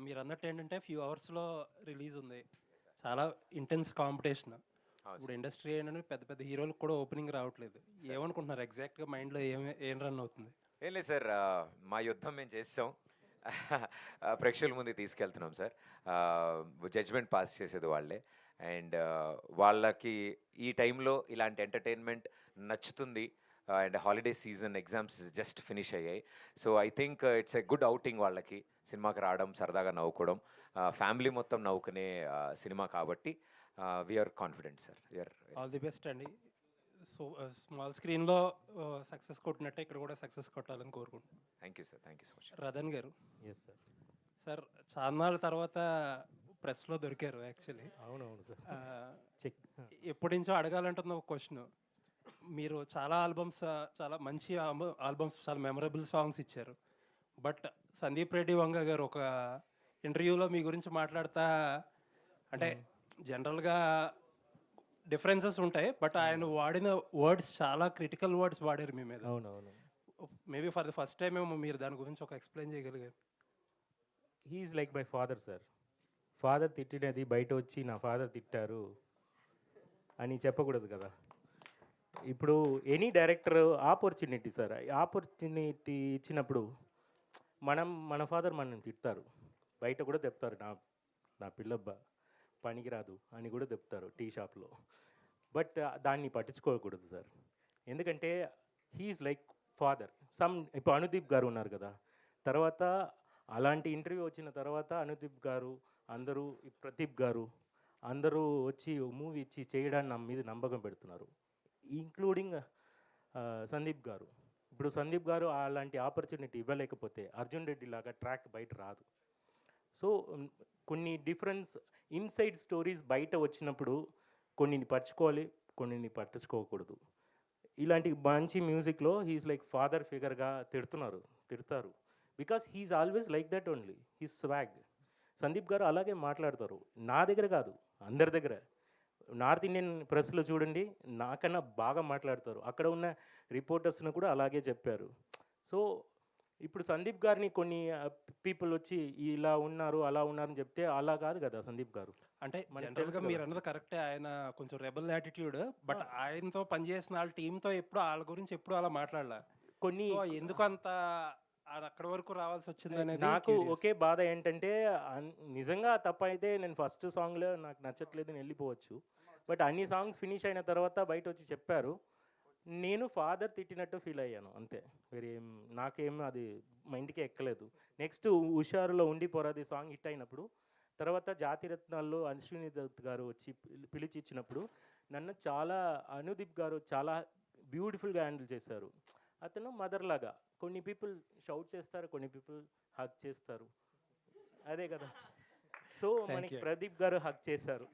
మీరు అన్నట్టు ఏంటంటే ఫ్యూ అవర్స్లో రిలీజ్ ఉంది, చాలా ఇంటెన్స్ కాంపిటీషన్. ఇప్పుడు ఇండస్ట్రీ ఏంటంటే పెద్ద పెద్ద హీరోలకు కూడా ఓపెనింగ్ రావట్లేదు. ఏమనుకుంటున్నారు ఎగ్జాక్ట్గా మైండ్లో ఏం రన్ అవుతుంది? ఏం లేదు సార్, మా యుద్ధం మేము చేసాం. ప్రేక్షకుల ముందుకు తీసుకెళ్తున్నాం సార్. జడ్జ్మెంట్ పాస్ చేసేది వాళ్ళే. అండ్ వాళ్ళకి ఈ టైంలో ఇలాంటి ఎంటర్టైన్మెంట్ నచ్చుతుంది. And holiday season, exams just finish అయ్యాయి. So I think it's a good outing వాళ్ళకి, సినిమాకి రావడం, సరదాగా నవ్వుకోవడం, ఫ్యామిలీ మొత్తం నవ్వుకునే సినిమా కాబట్టి we're confident sir. We're all the best అండి. సో స్మాల్ స్క్రీన్లో సక్సెస్ కొట్టినట్టే ఇక్కడ కూడా సక్సెస్ కొట్టాలని కోరుకుంటున్నాను. Thank you sir, thank you so much. Ratan garu, yes sir. Sir చాన్నాళ్ళ తర్వాత ప్రెస్లో దొరికారు యాక్చువల్లీ. అవునవును సార్. చెక్. ఎప్పటి నుంచో అడగాలంటున్న ఒక క్వశ్చన్. మీరు చాలా ఆల్బమ్స్, చాలా మంచి ఆల్బమ్స్, చాలా మెమరబుల్ సాంగ్స్ ఇచ్చారు. బట్ సందీప్ రెడ్డి వంగ గారు ఒక ఇంటర్వ్యూలో మీ గురించి మాట్లాడతా, అంటే జనరల్గా డిఫరెన్సెస్ ఉంటాయి, బట్ ఆయన వాడిన వర్డ్స్ చాలా క్రిటికల్ వర్డ్స్ వాడారు మీ మీద. అవునవును. Maybe for the first time ఏమో మీరు దాని గురించి ఒక ఎక్స్ప్లెయిన్ చేయగలిగారు. He is like my father sir. Father తిట్టినది బయట వచ్చి నా ఫాదర్ తిట్టారు అని చెప్పకూడదు కదా. ఇప్పుడు any director opportunity sir, opportunity ఇచ్చినప్పుడు మన ఫాదర్ మనల్ని తిడతారు, బయట కూడా చెప్తారు, నా పిల్లబ్బ పనికిరాదు అని కూడా చెప్తారు టీ షాప్లో. బట్ దాన్ని పట్టించుకోకూడదు సార్, ఎందుకంటే హీఈస్ లైక్ ఫాదర్. ఇప్పుడు అనుదీప్ గారు ఉన్నారు కదా, తర్వాత అలాంటి ఇంటర్వ్యూ వచ్చిన తర్వాత అనుదీప్ గారు, అందరూ ప్రదీప్ గారు అందరూ వచ్చి మూవీ ఇచ్చి చేయడానికి నా మీద నమ్మకం పెడుతున్నారు, ఇంక్లూడింగ్ సందీప్ గారు. ఇప్పుడు సందీప్ గారు అలాంటి ఆపర్చునిటీ ఇవ్వలేకపోతే అర్జున్ రెడ్డి లాగా ట్రాక్ బయట రాదు. సో కొన్ని డిఫరెన్స్ ఇన్సైడ్ స్టోరీస్ బయట వచ్చినప్పుడు కొన్నిని పరచుకోవాలి, కొన్నిని పట్టించుకోకూడదు. ఇలాంటి మంచి మ్యూజిక్లో హీఈస్ లైక్ ఫాదర్ ఫిగర్గా తిడతారు because he is always like that only, he's swag. Sandeep గారు అలాగే మాట్లాడతారు, నా దగ్గర కాదు అందరి దగ్గర. నార్త్ ఇండియన్ ప్రెస్లో చూడండి, నాకన్నా బాగా మాట్లాడతారు. అక్కడ ఉన్న రిపోర్టర్స్ను కూడా అలాగే చెప్పారు. సో ఇప్పుడు సందీప్ గారిని కొన్ని పీపుల్ వచ్చి ఇలా ఉన్నారు అలా ఉన్నారని చెప్తే అలా కాదు కదా సందీప్ గారు. అంటే జనరల్గా మీరు అన్నది కరెక్టే, ఆయన కొంచెం రెబల్ యాటిట్యూడ్, బట్ ఆయనతో పనిచేసిన వాళ్ళ టీంతో ఎప్పుడు వాళ్ళ గురించి ఎప్పుడు అలా మాట్లాడాల. కొన్ని ఎందుకు అంత అక్కడి వరకు రావాల్సి వచ్చింది అనేది నాకు ఒకే బాధ ఏంటంటే, నిజంగా తప్ప అయితే నేను ఫస్ట్ సాంగ్లో నాకు నచ్చట్లేదు నేను వెళ్ళిపోవచ్చు. బట్ అన్ని సాంగ్స్ ఫినిష్ అయిన తర్వాత బయట వచ్చి చెప్పారు, నేను ఫాదర్ తిట్టినట్టు ఫీల్ అయ్యాను అంతే. వేరేం నాకేం అది మైండ్కే ఎక్కలేదు. నెక్స్ట్ హుషారులో ఉండి పోరాది సాంగ్ హిట్ అయినప్పుడు, తర్వాత జాతిరత్నాల్లో అశ్విని దత్ గారు వచ్చి పిలిచి ఇచ్చినప్పుడు నన్ను చాలా అనుదీప్ గారు చాలా బ్యూటిఫుల్గా హ్యాండిల్ చేశారు. అతను మదర్ లాగా. కొన్ని పీపుల్ షౌట్ చేస్తారు, కొన్ని పీపుల్ హగ్ చేస్తారు, అదే కదా. సో మనకి ప్రదీప్ గారు హగ్ చేశారు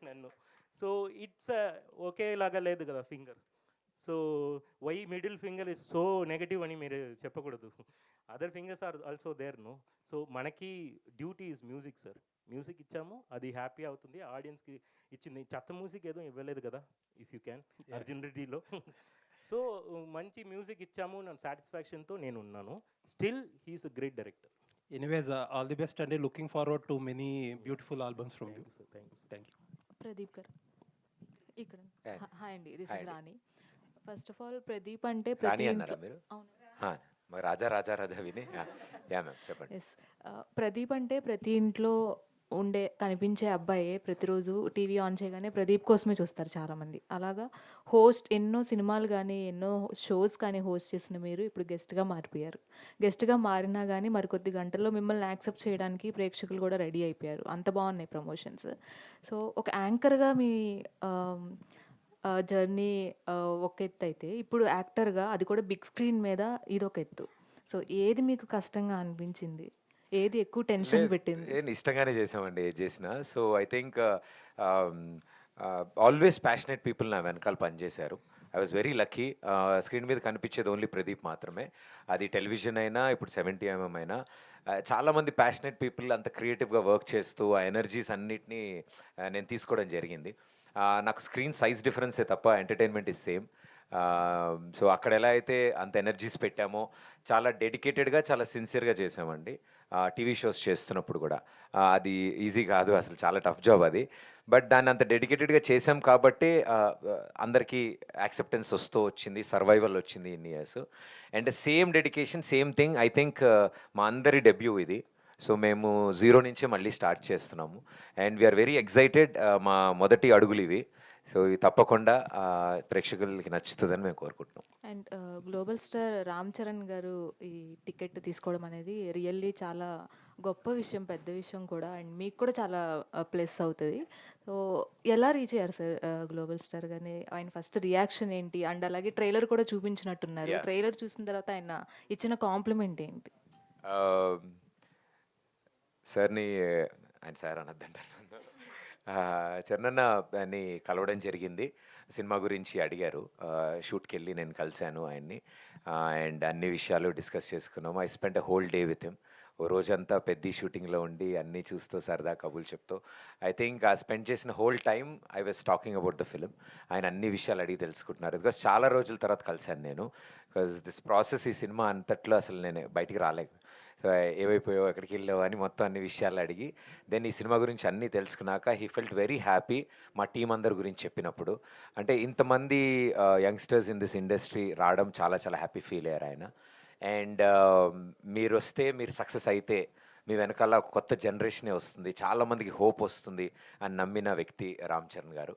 నన్ను. సో ఇట్స్ ఒకేలాగా లేదు కదా finger. So why middle finger is so negative అని మీరు చెప్పకూడదు. Other fingers are also there no. So మనకి duty is music sir. Music ఇచ్చాము, అది హ్యాపీ అవుతుంది, ఆడియన్స్కి ఇచ్చింది. చెత్త మ్యూజిక్ ఏదో ఇవ్వలేదు కదా, ఇఫ్ యూ క్యాన్ అర్జున్ రెడ్డిలో. సో మంచి మ్యూజిక్ ఇచ్చాము, నా సాటిస్ఫాక్షన్తో నేను ఉన్నాను. Still he's a great director. Anyways all the best అండి. Looking forward to many beautiful albums from you sir. Thank you. Pradeep గారు ఇక్కడ. హాయ్ అండి, this is Rani. First of all Pradeep అంటే రాణి అన్నారా మీరు? రాజా రాజా రాజా విని మ్యామ్ చెప్పండి. ఎస్, ప్రదీప్ అంటే ప్రతి ఇంట్లో కనిపించే అబ్బాయే. ప్రతిరోజు టీవీ ఆన్ చేయగానే ప్రదీప్ కోసమే చూస్తారు చాలామంది. అలాగా హోస్ట్ ఎన్నో సినిమాలు కానీ ఎన్నో షోస్ కానీ హోస్ట్ చేసిన మీరు ఇప్పుడు గెస్ట్గా మారిపోయారు. గెస్ట్గా మారినా కానీ మరికొద్ది గంటల్లో మిమ్మల్ని యాక్సెప్ట్ చేయడానికి ప్రేక్షకులు కూడా రెడీ అయిపోయారు. అంత బాగున్నాయి ప్రమోషన్స్. సో ఒక యాంకర్గా మీ జర్నీ ఒక ఎత్తు అయితే, ఇప్పుడు యాక్టర్గా అది కూడా బిగ్ స్క్రీన్ మీద ఇదొక ఎత్తు. సో ఏది మీకు కష్టంగా అనిపించింది, ఏది ఎక్కువ టెన్షన్ పెట్టింది? ఇష్టంగానే చేసామండి ఏది చేసినా. So I think always passionate people నా వెనకాల పనిచేశారు. I was very lucky. Screen మీద కనిపించేది ఓన్లీ ప్రదీప్ మాత్రమే. అది టెలివిజన్ అయినా, ఇప్పుడు 70mm అయినా, చాలామంది ప్యాషనెట్ పీపుల్ అంత క్రియేటివ్గా వర్క్ చేస్తూ ఆ ఎనర్జీస్ అన్నిటినీ నేను తీసుకోవడం జరిగింది. నాకు స్క్రీన్ సైజ్ డిఫరెన్సే తప్ప ఎంటర్టైన్మెంట్ ఇస్ సేమ్. సో అక్కడ ఎలా అయితే అంత ఎనర్జీస్ పెట్టామో చాలా డెడికేటెడ్గా చాలా సిన్సియర్గా చేసామండి. టీవీ షోస్ చేస్తున్నప్పుడు కూడా. అది ఈజీ కాదు, అసలు చాలా టఫ్ జాబ్ అది. బట్ దాన్ని అంత డెడికేటెడ్గా చేసాం కాబట్టి అందరికీ యాక్సెప్టెన్స్ వస్తూ వచ్చింది, సర్వైవల్ వచ్చింది ఇన్ని years. And same dedication, same thing I think మా అందరి డెబ్యూ ఇది. సో మేము 0 నుంచే మళ్ళీ స్టార్ట్ చేస్తున్నాము. And we're very excited. మా మొదటి అడుగులు ఇవి. సో ఇది తప్పకుండా ప్రేక్షకులకి నచ్చుతుందని మేము కోరుకుంటున్నాం. And global star Ram Charan గారు ఈ టికెట్ తీసుకోవడం అనేది రియల్లీ చాలా గొప్ప విషయం, పెద్ద విషయం కూడా. అండ్ మీకు కూడా చాలా ప్లస్ అవుతుంది. సో ఎలా రీచ్ అయ్యారు సార్ గ్లోబల్ స్టార్ గారిని? ఆయన ఫస్ట్ రియాక్షన్ ఏంటి? అండ్ అలాగే ట్రైలర్ కూడా చూపించినట్టున్నారు. Yeah. ట్రైలర్ చూసిన తర్వాత ఆయన ఇచ్చిన కాంప్లిమెంట్ ఏంటి? సార్ని ఆయన సార్ అనద్దంటారు. చరణ్ని కలవడం జరిగింది. సినిమా గురించి అడిగారు. షూట్కి వెళ్ళి నేను కలిశాను ఆయన్ని. అండ్ అన్ని విషయాలు డిస్కస్ చేసుకున్నాము. I spend a whole day with him. ఓ రోజంతా పెద్ద షూటింగ్లో ఉండి అన్నీ చూస్తూ సరదా కబుర్లు చెప్తూ ఐ థింక్ ఆ స్పెండ్ చేసిన whole time I was talking about the film. ఆయన అన్ని విషయాలు అడిగి తెలుసుకుంటున్నారు. బికాస్ చాలా రోజుల తర్వాత కలిశాను నేను. బికాస్ దిస్ ప్రాసెస్, ఈ సినిమా అంతట్లో అసలు నేను బయటికి రాలేదు. సో ఏవైపోయావు, ఎక్కడికి వెళ్ళావు అని మొత్తం అన్ని విషయాలు అడిగి దెన్ ఈ సినిమా గురించి అన్నీ తెలుసుకున్నాక హీ ఫెల్ట్ వెరీ హ్యాపీ. మా టీం అందరి గురించి చెప్పినప్పుడు అంటే ఇంతమంది యంగ్స్టర్స్ ఇన్ దిస్ ఇండస్ట్రీ రావడం చాలా చాలా హ్యాపీ ఫీల్ అయ్యారు ఆయన. అండ్ మీరు వస్తే, మీరు సక్సెస్ అయితే మీ వెనకాల ఒక కొత్త జనరేషనే వస్తుంది, చాలామందికి హోప్ వస్తుంది అని నమ్మిన వ్యక్తి రామ్ చరణ్ గారు.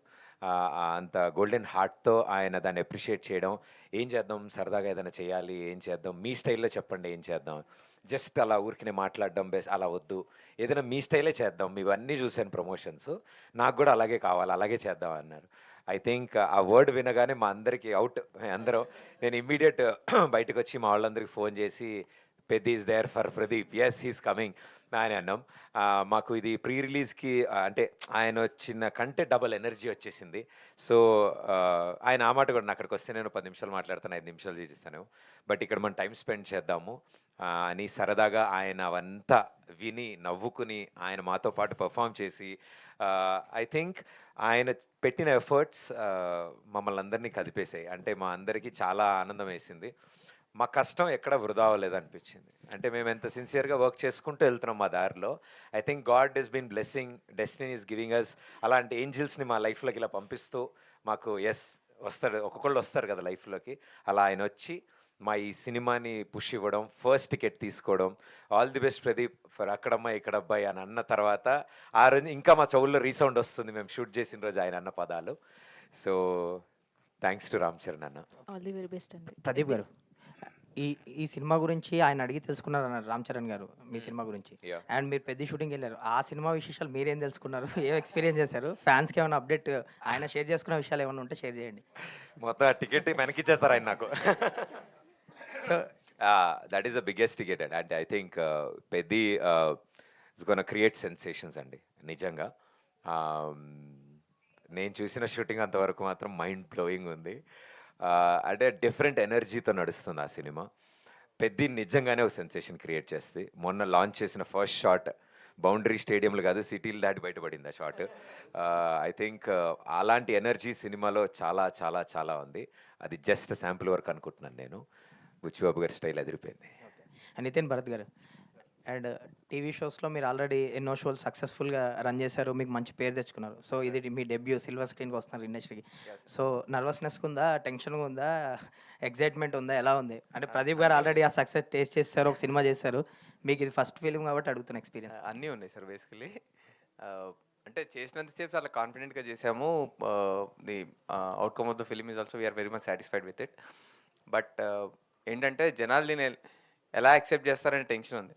అంత గోల్డెన్ హార్ట్తో ఆయన దాన్ని అప్రిషియేట్ చేయడం, ఏం చేద్దాం సరదాగా ఏదైనా చేయాలి, ఏం చేద్దాం మీ స్టైల్లో చెప్పండి ఏం చేద్దాం, జస్ట్ అలా ఊరికినే మాట్లాడడం బెస్ట్, అలా వద్దు, ఏదైనా మీ స్టైలే చేద్దాం, ఇవన్నీ చూశాను ప్రమోషన్స్, నాకు కూడా అలాగే కావాలి, అలాగే చేద్దాం అన్నారు. ఐ థింక్ ఆ వర్డ్ వినగానే మా అందరికీ అవుట్, అందరం నేను ఇమ్మీడియట్ బయటకు వచ్చి మా వాళ్ళందరికీ ఫోన్ చేసి పెద్ద is there for Pradeep, yes he's coming అని అన్నాం. మాకు ఇది ప్రీ రిలీజ్కి అంటే ఆయన వచ్చిన కంటే డబల్ ఎనర్జీ వచ్చేసింది. సో ఆయన ఆ మాట కూడా, అక్కడికి వస్తే నేను 10 నిమిషాలు మాట్లాడతాను, 5 నిమిషాలు చేసిస్తాను, బట్ ఇక్కడ మనం టైం స్పెండ్ చేద్దాము అని సరదాగా ఆయన అవంతా విని నవ్వుకుని ఆయన మాతో పాటు పర్ఫామ్ చేసి ఐ థింక్ ఆయన పెట్టిన ఎఫర్ట్స్ మమ్మల్ని అందరినీ కదిపేసాయి. అంటే మా అందరికీ చాలా ఆనందం వేసింది. మా కష్టం ఎక్కడ వృధా అవ్వలేదు అనిపించింది. అంటే మేము ఎంత సిన్సియర్గా వర్క్ చేసుకుంటూ వెళ్తున్నాం మా దారిలో. I think God is been blessing, destiny is giving us అలాంటి ఏంజిల్స్ని మా లైఫ్లోకి ఇలా పంపిస్తూ మాకు ఎస్ వస్తారు, ఒక్కొక్కళ్ళు వస్తారు కదా లైఫ్లోకి, అలా ఆయన వచ్చి మా ఈ సినిమాని పుష్ ఇవ్వడం, ఫస్ట్ టికెట్ తీసుకోవడం, all the best Pradeep for Akkadamma Ikkadabbayi అని అన్న తర్వాత ఆ రోజు ఇంకా మా చెవుల్లో రీసౌండ్ వస్తుంది మేము షూట్ చేసిన రోజు ఆయన అన్న పదాలు. So thanks to Ram Charan అన్న. ఆల్ ది వెరీ బెస్ట్ అండి. ప్రదీప్ గారు, ఈ సినిమా గురించి ఆయన అడిగి తెలుసుకున్నారు అన్నారు రామ్ చరణ్ గారు మీ సినిమా గురించి. Yeah. అండ్ మీరు పెద్ద షూటింగ్ వెళ్ళారు, ఆ సినిమా విశేషాలు మీరేం తెలుసుకున్నారు, ఏం ఎక్స్పీరియన్స్ చేశారు, ఫ్యాన్స్కి ఏమైనా అప్డేట్ ఆయన షేర్ చేసుకున్న విషయాలు ఏమైనా ఉంటే షేర్ చేయండి. మొత్తం ఆ టికెట్ వెనకిచ్చేస్తారు ఆయన నాకు. So that is the biggest ticket అండి. అంటే ఐ థింక్ పెద్ద ఇట్స్ గోనా క్రియేట్ సెన్సేషన్స్ అండి నిజంగా. నేను చూసిన షూటింగ్ అంతవరకు మాత్రం మైండ్ బ్లోయింగ్ ఉంది. అంటే డిఫరెంట్ ఎనర్జీతో నడుస్తుంది ఆ సినిమా. పెద్ద నిజంగానే ఒక సెన్సేషన్ క్రియేట్ చేస్తుంది. మొన్న లాంచ్ చేసిన ఫస్ట్ షాట్ బౌండరీ స్టేడియంలు కాదు, సిటీలు దాటి బయటపడింది ఆ షాట్. ఐ థింక్ అలాంటి ఎనర్జీ సినిమాలో చాలా చాలా చాలా ఉంది. అది జస్ట్ శాంపుల్ వర్క్ అనుకుంటున్నాను నేను. బుచ్చిబాబు గారి స్టైల్ అదిరిపోయింది. నితిన్ భరత్ గారు, అండ్ టీవీ షోస్లో మీరు ఆల్రెడీ ఎన్నో షోలు సక్సెస్ఫుల్గా రన్ చేశారు, మీకు మంచి పేరు తెచ్చుకున్నారు. సో ఇది మీ డెబ్యూ, సిల్వర్ స్క్రీన్కి వస్తున్నారు ఇండస్ట్రీకి. సో నర్వస్నెస్గా ఉందా, టెన్షన్గా ఉందా, ఎగ్జైట్మెంట్ ఉందా, ఎలా ఉంది? అంటే ప్రదీప్ గారు ఆల్రెడీ ఆ సక్సెస్ టేస్ట్ చేస్తారు, ఒక సినిమా చేశారు, మీకు ఇది ఫస్ట్ ఫిలిం కాబట్టి అడుగుతున్న ఎక్స్పీరియన్స్. అన్నీ ఉన్నాయి సార్ బేసికలీ. అంటే చేసినంతసేపు చాలా కాన్ఫిడెంట్గా చేసాము. The outcome of the film is also we're very much satisfied with it. But ఏంటంటే జనాలు దీన్ని ఎలా యాక్సెప్ట్ చేస్తారనే టెన్షన్ ఉంది.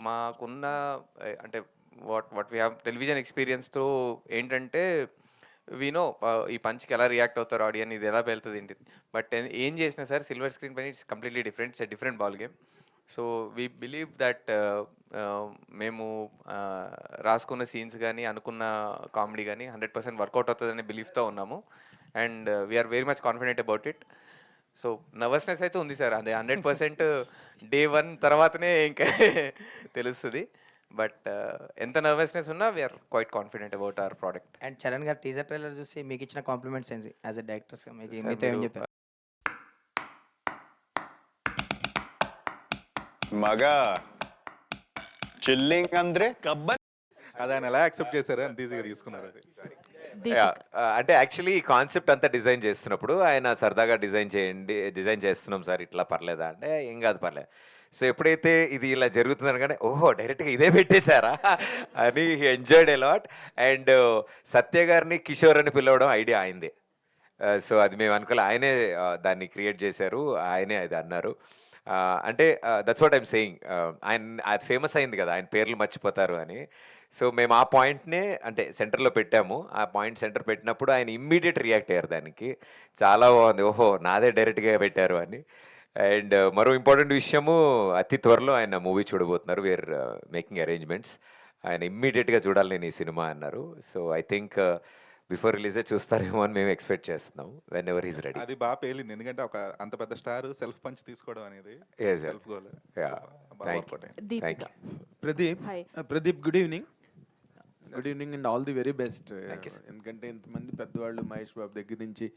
మాకున్న అంటే what we have television experience through ఏంటంటే వీనో ఈ పంచ్కి ఎలా రియాక్ట్ అవుతారు ఆడియన్, ఇది ఎలా వెళ్తుంది ఏంటి. బట్ ఏం చేసినా సార్ సిల్వర్ స్క్రీన్ పైన it's completely different, it's different ball game. So we believe that మేము రాసుకున్న సీన్స్ కానీ అనుకున్న కామెడీ కానీ 100% వర్కౌట్ అవుతుందనే బిలీఫ్తో ఉన్నాము. And we're very much confident about it. So nervousness అయితే ఉంది సార్, అదే 100% డే 1 తర్వాతనే ఇంకా తెలుస్తుంది. బట్ ఎంత నర్వస్నెస్ ఉన్నా we're quite confident about our product. And Charan గారు టీజర్ ట్రైలర్ చూసి మీకు ఇచ్చిన కాంప్లిమెంట్స్ ఏంటి యాజ్ ఎ డైరెక్టర్స్గా? మీతో ఏం చెప్పారు? మగా చిల్లింగ్ ಅಂದ್ರೆ అది ఆయన ఎలా యాక్సెప్ట్ చేశారు అంత ఈజీగా తీసుకున్నారు అది. Yeah, అంటే యాక్చువల్లీ ఈ కాన్సెప్ట్ అంతా డిజైన్ చేస్తున్నప్పుడు ఆయన సరదాగా డిజైన్ చేస్తున్నాం సార్ ఇట్లా పర్లేదా అంటే ఏం కాదు పర్లేదు. సో ఎప్పుడైతే ఇది ఇలా జరుగుతుంది అనగానే ఓహో డైరెక్ట్గా ఇదే పెట్టేశారా అని ఎంజాయ్డ్ అలాట్. అండ్ సత్య గారిని కిషోర్ అని పిలవడం ఐడియా అయింది. సో అది మేము అనుకోలే, ఆయనే దాన్ని క్రియేట్ చేశారు, ఆయనే అది అన్నారు. అంటే దట్స్ వాట్ ఐమ్ సేయింగ్, ఆయన అది ఫేమస్ అయింది కదా ఆయన పేర్లు మర్చిపోతారు అని. సో మేము ఆ పాయింట్నే అంటే సెంటర్లో పెట్టాము. ఆ పాయింట్ సెంటర్ పెట్టినప్పుడు ఆయన ఇమ్మీడియట్ రియాక్ట్ అయ్యారు దానికి. చాలా బాగుంది, ఓహో నాదే డైరెక్ట్గా పెట్టారు అని. అండ్ మరో ఇంపార్టెంట్ విషయము, అతి త్వరలో ఆయన మూవీ చూడబోతున్నారు. We're making arrangements. ఆయన ఇమ్మీడియట్గా చూడాలి నేను ఈ సినిమా అన్నారు. సో ఐ థింక్ బిఫోర్ రిలీజే చూస్తారేమో అని మేము ఎక్స్పెక్ట్ చేస్తున్నాం. Whenever is ready. అది బాగా పేలింది, ఎందుకంటే ఒక అంత పెద్ద స్టార్ సెల్ఫ్ పంచ్ తీసుకోవడం అనేది Yes, sir. Self goal. Thank you. Deepika. Thank you. Pradeep Hi. Pradeep good evening. Good evening and all the very best. Thank you, sir. ఎందుకంటే ఇంతమంది పెద్దవాళ్ళు మహేష్ బాబు దగ్గర నుంచి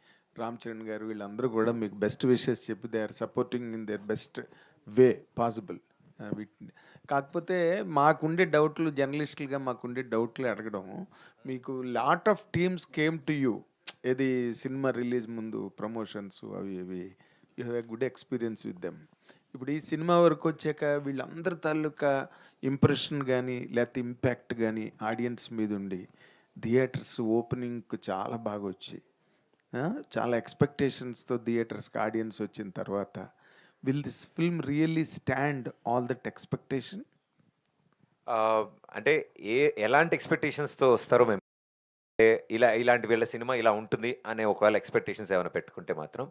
రామ్ చరణ్ గారు వీళ్ళందరూ కూడా మీకు బెస్ట్ విషెస్ చెప్పి they are supporting in their best way possible. కాకపోతే మాకుండే డౌట్లు, జర్నలిస్టులుగా మాకుండే డౌట్లు అడగడం, మీకు lot of teams came to you ఏది సినిమా రిలీజ్ ముందు ప్రమోషన్స్ అవి ఇవి, you have a good experience with them. ఇప్పుడు ఈ సినిమా వరకు వచ్చాక వీళ్ళందరి తాలూకా ఇంప్రెషన్ కానీ లేకపోతే ఇంపాక్ట్ కానీ ఆడియన్స్ మీద ఉండి థియేటర్స్ ఓపెనింగ్కి చాలా బాగా వచ్చి చాలా ఎక్స్పెక్టేషన్స్తో థియేటర్స్కి ఆడియన్స్ వచ్చిన తర్వాత will this film really stand all that expectation? అంటే ఎలాంటి ఎక్స్పెక్టేషన్స్తో వస్తారో మేము ఇలాంటి వీళ్ళ సినిమా ఇలా ఉంటుంది అనే ఒకవేళ ఎక్స్పెక్టేషన్స్ ఏమైనా పెట్టుకుంటే మాత్రం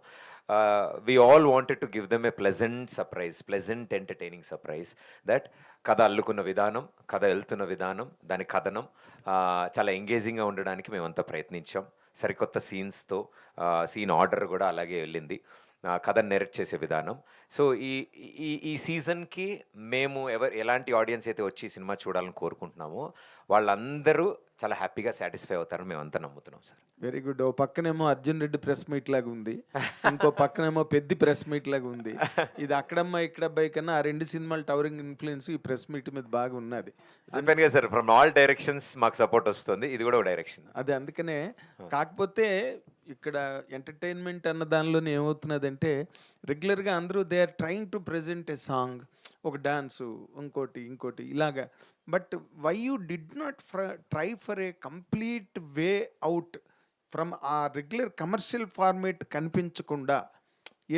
we all wanted to give them a pleasant surprise, pleasant entertaining surprise. That కథ అల్లుకున్న విధానం, కథ వెళ్తున్న విధానం, దాని కథనం చాలా ఎంగేజింగ్గా ఉండడానికి మేమంతా ప్రయత్నించాం. సరికొత్త సీన్స్తో, సీన్ ఆర్డర్ కూడా అలాగే వెళ్ళింది, కథను నెరెక్ట్ చేసే విధానం. సో ఈ సీజన్కి మేము ఎలాంటి ఆడియన్స్ అయితే వచ్చి సినిమా చూడాలని కోరుకుంటున్నామో వాళ్ళందరూ చాలా హ్యాపీగా సాటిస్ఫై అవుతారని మేమంతా నమ్ముతున్నాం సార్. Very good. ఓ పక్కనేమో అర్జున్ రెడ్డి ప్రెస్ మీట్ లాగా ఉంది, ఇంకో పక్కనేమో పెద్ద ప్రెస్ మీట్ లాగా ఉంది. ఇది అక్కడమ్మా ఇక్కడబ్బాయి కన్నా ఆ రెండు సినిమాలు టవరింగ్ ఇన్ఫ్లుయెన్స్ ఈ ప్రెస్ మీట్ మీద బాగా ఉన్నది. చెప్పాను కదా సార్, ఫ్రమ్ ఆల్ డైరెక్షన్స్ మాకు సపోర్ట్ వస్తుంది, ఇది కూడా ఒక డైరెక్షన్. అదే అందుకనే. కాకపోతే ఇక్కడ ఎంటర్టైన్మెంట్ అన్న దానిలోనే ఏమవుతున్నదంటే రెగ్యులర్గా అందరూ they are trying to present a song, ఒక డాన్సు, ఇంకోటి ఇలాగా. But why you did not try for a complete way out from ఆ రెగ్యులర్ కమర్షియల్ ఫార్మేట్ కనిపించకుండా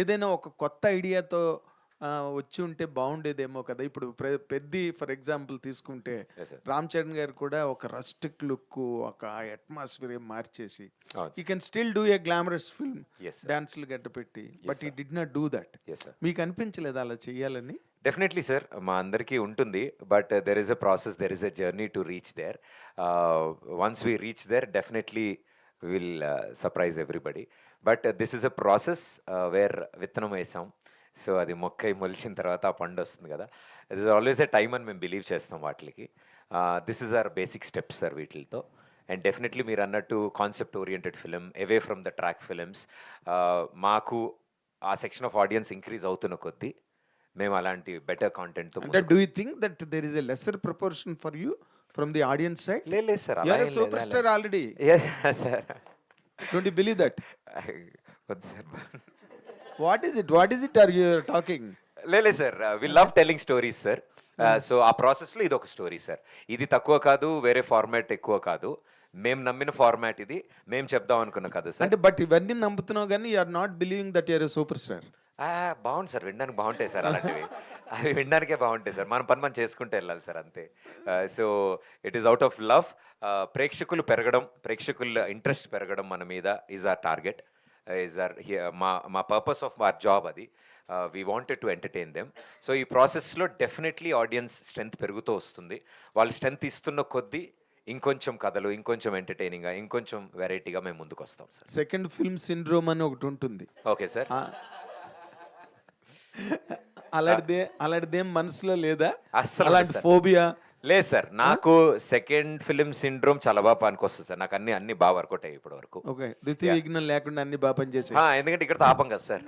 ఏదైనా ఒక కొత్త ఐడియాతో వచ్చి ఉంటే బాగుండేదేమో కదా. ఇప్పుడు పెద్ద ఫర్ ఎగ్జాంపుల్ తీసుకుంటే రామ్ చరణ్ గారు కూడా ఒక రస్టిక్ లుక్, ఒక అట్మాస్ఫియర్ మార్చేసి you can still do a glamorous film, డాన్స్లు గడ్డ పెట్టి, బట్ ఈ డిడ్ నాట్ డూ దట్. మీకు అనిపించలేదు అలా చెయ్యాలని? డెఫినెట్లీ సార్, మా అందరికీ ఉంటుంది, but there is a process, there is a journey to reach there. Once we reach there definitely will surprise everybody. But this is a process where విత్తనం వేసాం, so అది మొక్కై మొలిచిన తర్వాత ఆ పండు వస్తుంది కదా. It is always a time అని మేము బిలీవ్ చేస్తాం వాటికి. This is our basic steps sir వీటితో. అండ్ డెఫినెట్లీ మీరు అన్నట్టు concept oriented film, away from the track films, మాకు ఆ సెక్షన్ ఆఫ్ ఆడియన్స్ ఇంక్రీజ్ అవుతున్న కొద్దీ మేము అలాంటి బెటర్ కాంటెంట్తో. అంటే do you think that there is a lesser proportion for you from the audience side? లేదు sir, you are a super star already. Sir don't you believe that? వద్దు sir. What is it are you talking? లేదు sir, we love telling stories sir. So ఆ ప్రాసెస్లో ఇది ఒక story sir. ఇది తక్కువ కాదు, వేరే ఫార్మాట్ ఎక్కువ కాదు, మేము నమ్మిన ఫార్మాట్ ఇది, మేము చెప్దాం అనుకున్న కథ సార్. అంటే బట్ ఇవన్నీ నమ్ముతున్నావు కానీ you are not believing that you are a super star. బాగుంది సార్, వినడానికి బాగుంటాయి సార్ అలాంటివి. అవి వినడానికే బాగుంటాయి సార్, మన పని మనం చేసుకుంటూ వెళ్ళాలి సార్ అంతే. So it is out of love. ప్రేక్షకులు పెరగడం, ప్రేక్షకుల ఇంట్రెస్ట్ పెరగడం మన మీద is our target, is our మా పర్పస్ ఆఫ్ అవర్ జాబ్ అది. We wanted to entertain them. So ఈ ప్రాసెస్లో డెఫినెట్లీ ఆడియన్స్ స్ట్రెంత్ పెరుగుతూ వస్తుంది. వాళ్ళు స్ట్రెంత్ ఇస్తున్న కొద్దీ ఇంకొంచెం కథలు, ఇంకొంచెం ఎంటర్టైనింగ్గా, ఇంకొంచెం వెరైటీగా మేము ముందుకు వస్తాం సార్. సెకండ్ ఫిల్మ్ సిండ్రోమ్ అని ఒకటి ఉంటుంది. Okay sir. అలాంటిదేం మనసులో లేదా? అస్సలు అలాంటి ఫోబియా లేదు సార్, నాకు సెకండ్ ఫిలిం సిండ్రోమ్ చాలా బాగా పనికొస్తుంది సార్. నాకు అన్ని బాగా వర్కౌట్ అయ్యాయి ఇప్పటి వరకు. ఓకే, ద్వితీయ విఘ్నం లేకుండా అన్ని బాగా పనిచేసాయి. ఎందుకంటే ఇక్కడ ఆపం కదా sir.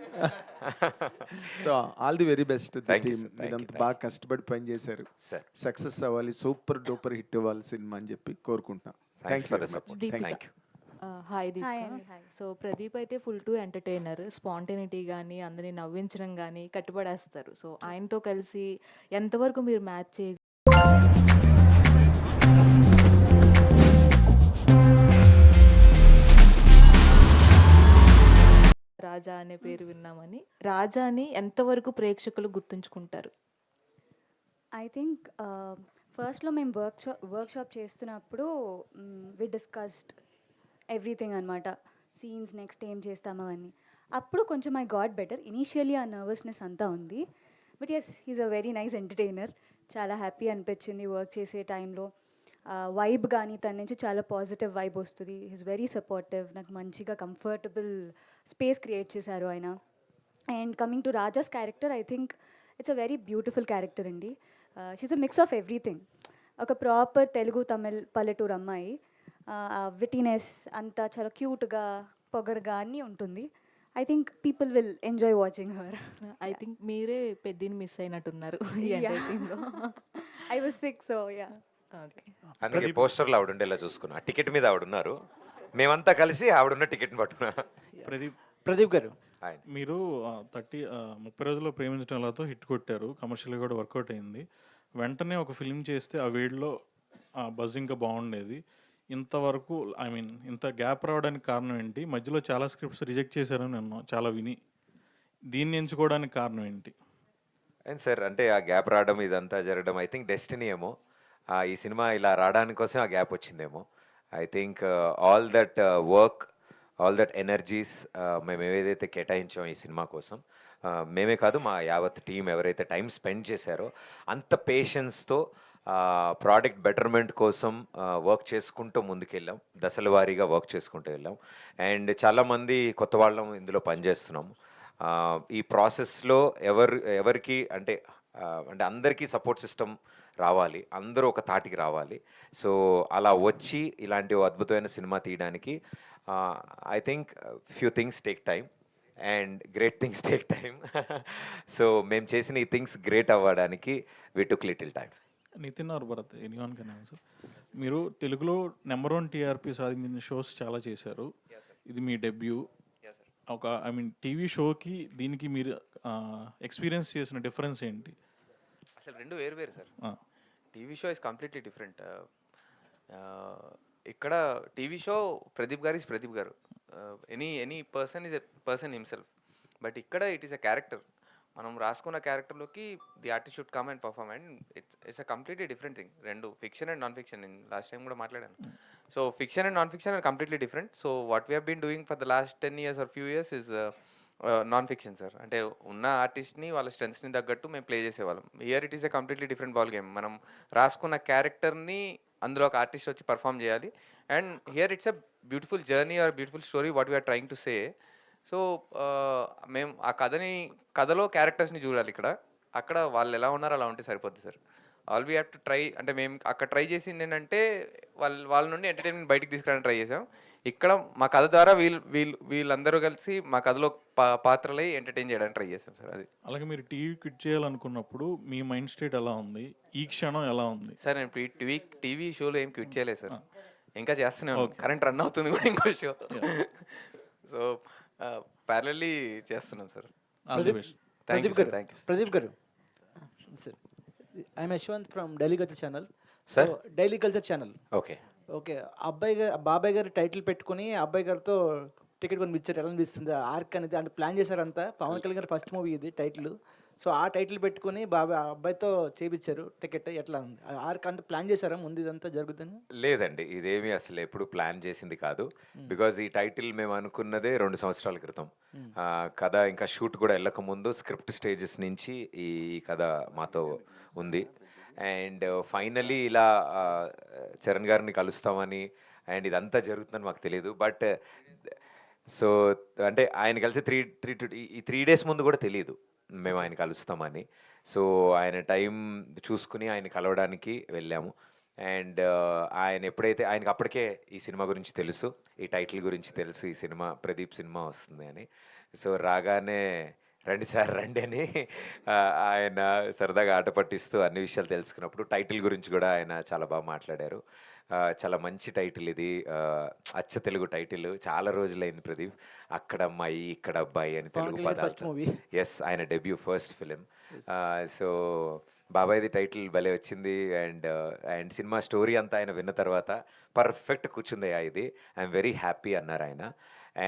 So all the very best Thank you, team. sir. Thank you, మీరంతా thank బాగా కష్టపడి పనిచేశారు. సార్, సక్సెస్ అవ్వాలి, సూపర్ డూపర్ హిట్ అవ్వాలి సినిమా అని చెప్పి కోరుకుంటున్నాం. Thanks for the support. Deepika. Thank you. Hi hi Deepika. అండి, హాయ్. సో ప్రదీప్ అయితే ఫుల్ టు ఎంటర్టైనర్, స్పాంటేనిటీ కానీ అందరిని నవ్వించడం కానీ కట్టుబడేస్తారు. సో ఆయనతో కలిసి ఎంతవరకు మీరు మ్యాచ్ చేయ రాజా అనే పేరు విన్నామని, రాజాని ఎంతవరకు ప్రేక్షకులు గుర్తుంచుకుంటారు? ఐ థింక్ ఫస్ట్లో మేము వర్క్షాప్ చేస్తున్నప్పుడు వి డిస్కస్డ్ ఎవ్రీథింగ్ అనమాట, సీన్స్ నెక్స్ట్ ఏం చేస్తామో అవన్నీ. అప్పుడు కొంచెం ఐ గాట్ బెటర్. ఇనీషియల్లీ ఆ నర్వస్నెస్ అంతా ఉంది, but as he's a very nice entertainer. చాలా హ్యాపీ అనిపించింది వర్క్ చేసే టైంలో. వైబ్ కానీ తన నుంచి చాలా పాజిటివ్ వైబ్ వస్తుంది. He's very supportive. నాకు మంచిగా కంఫర్టబుల్ స్పేస్ క్రియేట్ చేశారు ఆయన. And coming to Raja's character, I think it's a very beautiful character అండి. She's a mix of everything. ఒక ప్రాపర్ తెలుగు తమిళ్ పల్లెటూరు అమ్మాయి, విటీనెస్ అంతా చాలా క్యూట్గా పొగరుగా అన్నీ ఉంటుంది. I think people will enjoy watching her. I think మీరే పెద్దని మిస్ అయినట్టున్నారు ఈ Yeah. ఎంటైర్ టీంలో. I was sick, so ya. Okay. అందుకే పోస్టర్లో ఆవిడ ఉండేలా చూసుకున్నా. ఆ టికెట్ మీద ఆవిడ ఉన్నారు, మేమంతా కలిసి ఆవిడున్న టికెట్ని పట్టుకున్నా. ప్రదీప్ గారు, ఆయన మీరు 30 రోజుల్లో ప్రేమించడం ఎలాతో హిట్ కొట్టారు, కమర్షియల్గా కూడా వర్కౌట్ అయింది. వెంటనే ఒక ఫిల్మ్ చేస్తే ఆ వేడిలో బజ్ ఇంకా బాగుండేది. ఇంతవరకు ఇంత గ్యాప్ రావడానికి కారణం ఏంటి? మధ్యలో చాలా స్క్రిప్ట్స్ రిజెక్ట్ చేశారని నేను చాలా విని, దీన్ని ఎంచుకోవడానికి కారణం ఏంటి? అండ్ సార్, అంటే ఆ గ్యాప్ రావడం ఇదంతా జరగడం ఐ థింక్ డెస్టినీ ఏమో. ఈ సినిమా ఇలా రావడానికి కోసం ఆ గ్యాప్ వచ్చిందేమో. I think all that work, all that energies మేము ఏదైతే కేటాయించామో ఈ సినిమా కోసం, మేమే కాదు మా యావత్ టీం ఎవరైతే టైం స్పెండ్ చేశారో అంత పేషెన్స్తో ప్రోడక్ట్ బెటర్మెంట్ కోసం వర్క్ చేసుకుంటూ ముందుకెళ్ళాం. దశల వారీగా వర్క్ చేసుకుంటూ వెళ్ళాం. అండ్ చాలామంది కొత్త వాళ్ళం ఇందులో పనిచేస్తున్నాం. ఈ ప్రాసెస్లో ఎవరికి అంటే అందరికీ సపోర్ట్ సిస్టమ్ రావాలి, అందరూ ఒక తాటికి రావాలి. సో అలా వచ్చి ఇలాంటి అద్భుతమైన సినిమా తీయడానికి I think few things take time and great things take time. So మేము చేసిన ఈ థింగ్స్ గ్రేట్ అవ్వడానికి we took little time. Nitin or Bharath, anyone can answer. మీరు తెలుగులో నెంబర్ 1 టీఆర్పీ సాధించిన షోస్ చాలా చేశారు, ఇది మీ డెబ్యూ. ఒక టీవీ షోకి దీనికి మీరు ఎక్స్పీరియన్స్ చేసిన డిఫరెన్స్ ఏంటి? అసలు రెండు వేరు వేరు sir. TV show is completely different. ఇక్కడ టీవీ షో ప్రదీప్ గారు ఇస్ ప్రదీప్ గారు, any person is a person himself. But ఇక్కడ ఇట్ ఈస్ ఎ క్యారెక్టర్. మనం రాసుకున్న క్యారెక్టర్లోకి the artist should come and perform, and it's a completely different thing. రెండు fiction and non fiction, నేను last time కూడా మాట్లాడాను. So fiction and non fiction are completely different. So what we been doing for the last 10 years or few years is non fiction sir. అంటే ఉన్న ఆర్టిస్ట్ని వాళ్ళ స్ట్రెంగ్స్ని తగ్గట్టు మేము ప్లే చేసేవాళ్ళం. Here it is a completely different ball game. మనం రాసుకున్న క్యారెక్టర్ని అందులో ఒక ఆర్టిస్ట్ వచ్చి పర్ఫామ్ చేయాలి. And here it's a beautiful journey or beautiful story what we're trying to say. So మేము ఆ కథలో క్యారెక్టర్స్ని చూడాలి. అక్కడ వాళ్ళు ఎలా ఉన్నారో అలా ఉంటే సరిపోద్ది sir. All we have to try, అంటే మేము అక్కడ ట్రై చేసింది ఏంటంటే వాళ్ళ నుండి ఎంటర్టైన్మెంట్ బయటికి తీసుకురావడానికి ట్రై చేసాం. ఇక్కడ మా కథ ద్వారా వీళ్ళందరూ కలిసి మా కథలో పాత్రలై ఎంటర్టైన్ చేయడానికి ట్రై చేసాం సార్. అది అలాగే మీరు టీవీ క్విట్ చేయాలనుకున్నప్పుడు మీ మైండ్ స్టేట్ ఎలా ఉంది? ఈ క్షణం ఎలా ఉంది? సార్ నేను టీవీ షోలో ఏం క్విట్ చేయలేదు సార్, ఇంకా చేస్తూనే ఉన్నాను. కరెంట్ రన్ అవుతుంది కూడా ఇంకో షో. సో ప్యారలీ చేస్తున్నాం సార్. ప్రదీప్ గారు, sir I'm Yashwant from daily culture channel. Sir, daily culture channel. Okay okay, బాబాయ్ గారు టైటిల్ పెట్టుకుని అబ్బాయి గారితో టికెట్ కొని ఇచ్చారు. ఎలా అనిపిస్తుంది ఆర్క్ అనేది? అంటే ప్లాన్ చేశారంతా. పవన్ కళ్యాణ్ గారు ఫస్ట్ మూవీ ఇది టైటిల్. సో ఆ టైటిల్ పెట్టుకుని అబ్బాయితో చేయించారు టికెట్. ఎట్లా ఉంది ఆర్క్? అంటే ప్లాన్ చేశారా ముందు ఇదంతా జరుగుతుంది? లేదండి, ఇదేమీ అసలు ఎప్పుడు ప్లాన్ చేసింది కాదు. బికాజ్ ఈ టైటిల్ మేము అనుకున్నదే 2 సంవత్సరాల క్రితం. కథ ఇంకా షూట్ కూడా వెళ్ళక ముందు స్క్రిప్ట్ స్టేజెస్ నుంచి ఈ కథ మాతో ఉంది. అండ్ ఫైనలీ ఇలా చరణ్ గారిని కలుస్తామని అండ్ ఇదంతా జరుగుతుందని మాకు తెలియదు. బట్ సో అంటే ఆయన కలిసి 3 days ముందు కూడా తెలియదు మేము ఆయన కలుస్తామని. సో ఆయన టైం చూసుకుని ఆయన కలవడానికి వెళ్ళాము. అండ్ ఆయన ఎప్పుడైతే ఆయనకి అప్పటికే ఈ సినిమా గురించి తెలుసు, ఈ టైటిల్ గురించి తెలుసు, ఈ సినిమా ప్రదీప్ సినిమా వస్తుంది అని. సో రాగానే రండి సార్ రండి అని ఆయన సరదాగా ఆట పట్టిస్తూ అన్ని విషయాలు తెలుసుకున్నప్పుడు టైటిల్ గురించి కూడా ఆయన చాలా బాగా మాట్లాడారు. చాలా మంచి టైటిల్ ఇది, అచ్చ తెలుగు టైటిల్. చాలా రోజులైంది ప్రదీప్, అక్కడ అమ్మాయి ఇక్కడ అబ్బాయి అని తెలుగు ఫస్ట్ పదాలు. మూవీ. ఎస్, ఆయన డెబ్యూ ఫస్ట్ ఫిలిం. సో బాబాయ్ది టైటిల్ భలే వచ్చింది. అండ్ సినిమా స్టోరీ అంతా ఆయన విన్న తర్వాత పర్ఫెక్ట్ కూర్చుందయ్యా ఇది, ఐఎమ్ వెరీ హ్యాపీ అన్నారు ఆయన.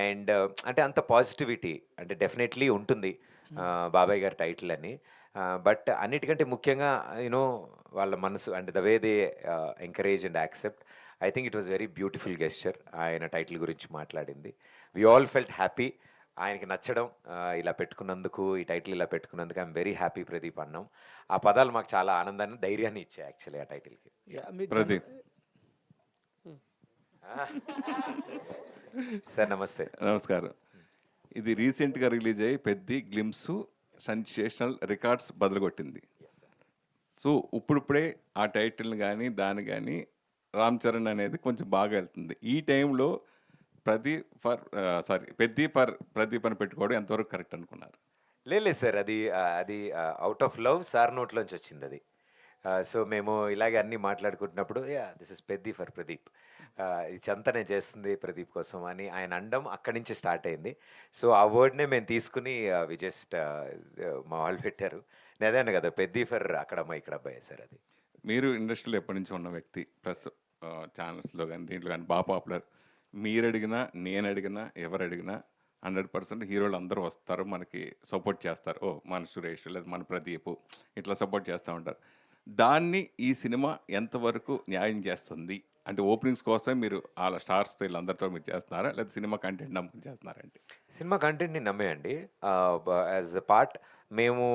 అండ్ అంటే అంత పాజిటివిటీ అంటే డెఫినెట్లీ ఉంటుంది బాబాయ్ గారి టైటిల్ అని. బట్ అన్నిటికంటే ముఖ్యంగా యూనో వాళ్ళ మనసు and the way they encourage and accept, I think it was very beautiful gesture ఆయన టైటిల్ గురించి మాట్లాడింది. వి ఆల్ ఫెల్ట్ హ్యాపీ, ఆయనకి నచ్చడం, ఇలా పెట్టుకున్నందుకు, ఈ టైటిల్ ఇలా పెట్టుకున్నందుకు ఐఎమ్ వెరీ హ్యాపీ ప్రదీప్ అన్నాం. ఆ పదాలు మాకు చాలా ఆనందాన్ని, ధైర్యాన్ని ఇచ్చాయి యాక్చువల్లీ ఆ టైటిల్కి. ప్రదీప్ సార్ నమస్తే. నమస్కారం. ఇది రీసెంట్గా రిలీజ్ అయ్యి పెద్ద గ్లిమ్స్ సెన్సేషనల్ రికార్డ్స్ బదులుకొట్టింది. సో ఇప్పుడిప్పుడే ఆ టైటిల్ని కానీ దాన్ని కానీ రామ్ చరణ్ అనేది కొంచెం బాగా వెళ్తుంది. ఈ టైంలో ప్రదీప్ అని పెట్టుకోవడం ఎంతవరకు కరెక్ట్ అనుకున్నారు? లేదు సార్, అది అవుట్ ఆఫ్ లవ్ సార్ నోట్లోంచి వచ్చింది అది. సో మేము ఇలాగే అన్నీ మాట్లాడుకుంటున్నప్పుడు this is Peddi for Pradeep, ఇది చెంత నేను చేస్తుంది ప్రదీప్ కోసం అని ఆయన అండం అక్కడి నుంచి స్టార్ట్ అయింది. సో ఆ వర్డ్నే మేము తీసుకుని వి జస్ట్ మా వాళ్ళు పెట్టారు. నేను అదే కదా, పెద్ది ఫర్ అక్కడ అమ్మాయి ఇక్కడ అబ్బాయి సార్. అది మీరు ఇండస్ట్రీలో ఎప్పటి నుంచి ఉన్న వ్యక్తి, ప్లస్ ఛానల్స్లో కానీ దీంట్లో కానీ బాగా పాపులర్. మీరు అడిగినా నేను అడిగినా ఎవరు అడిగినా 100% హీరోలు అందరూ వస్తారు, మనకి సపోర్ట్ చేస్తారు. ఓ మన సురేష్ లేదా మన ప్రదీప్ ఇట్లా సపోర్ట్ చేస్తూ ఉంటారు. దాన్ని ఈ సినిమా ఎంతవరకు న్యాయం చేస్తుంది? అంటే ఓపెనింగ్స్ కోసం మీరు వాళ్ళ స్టార్స్తో వీళ్ళందరితో మీరు చేస్తున్నారా, లేదా సినిమా కంటెంట్ నమ్ముకుని చేస్తున్నారంటే? సినిమా కంటెంట్ని నమ్మేయండి. యాజ్ ఎ పార్ట్ మేము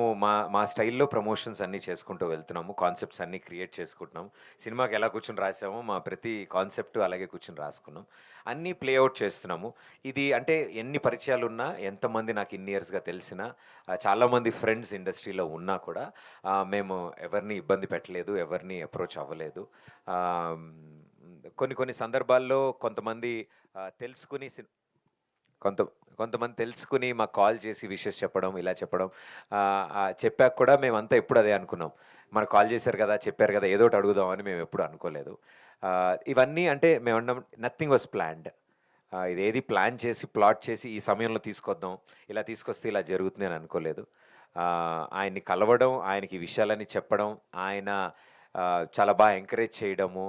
మా స్టైల్లో ప్రమోషన్స్ అన్నీ చేసుకుంటూ వెళ్తున్నాము, కాన్సెప్ట్స్ అన్నీ క్రియేట్ చేసుకుంటున్నాము. సినిమాకి ఎలా కూర్చొని రాసామో మా ప్రతి కాన్సెప్ట్ అలాగే కూర్చొని రాసుకున్నాం, అన్నీ ప్లేఅవుట్ చేస్తున్నాము. ఇది అంటే ఎన్ని పరిచయాలు ఉన్నా, ఎంతమంది నాకు ఇన్ని ఇయర్స్గా తెలిసినా, చాలామంది ఫ్రెండ్స్ ఇండస్ట్రీలో ఉన్నా కూడా మేము ఎవరిని ఇబ్బంది పెట్టలేదు, ఎవరిని అప్రోచ్ అవ్వలేదు. కొన్ని సందర్భాల్లో కొంతమంది తెలుసుకుని కొంతమంది తెలుసుకుని మాకు కాల్ చేసి విషెస్ చెప్పడం, ఇలా చెప్పడం చెప్పాక కూడా మేమంతా ఎప్పుడు అదే అనుకున్నాం, మనకు కాల్ చేశారు కదా, చెప్పారు కదా, ఏదో ఒకటి అడుగుదామని మేము ఎప్పుడు అనుకోలేదు. ఇవన్నీ అంటే మేము అన్నాం, నథింగ్ వాజ్ ప్లాన్డ్. ఇదేది ప్లాన్ చేసి ప్లాట్ చేసి ఈ సమయంలో తీసుకొద్దాం, ఇలా తీసుకొస్తే ఇలా జరుగుతుంది అని అనుకోలేదు. ఆయన్ని కలవడం, ఆయనకి ఈ విషయాలని చెప్పడం, ఆయన చాలా బాగా ఎంకరేజ్ చేయడము,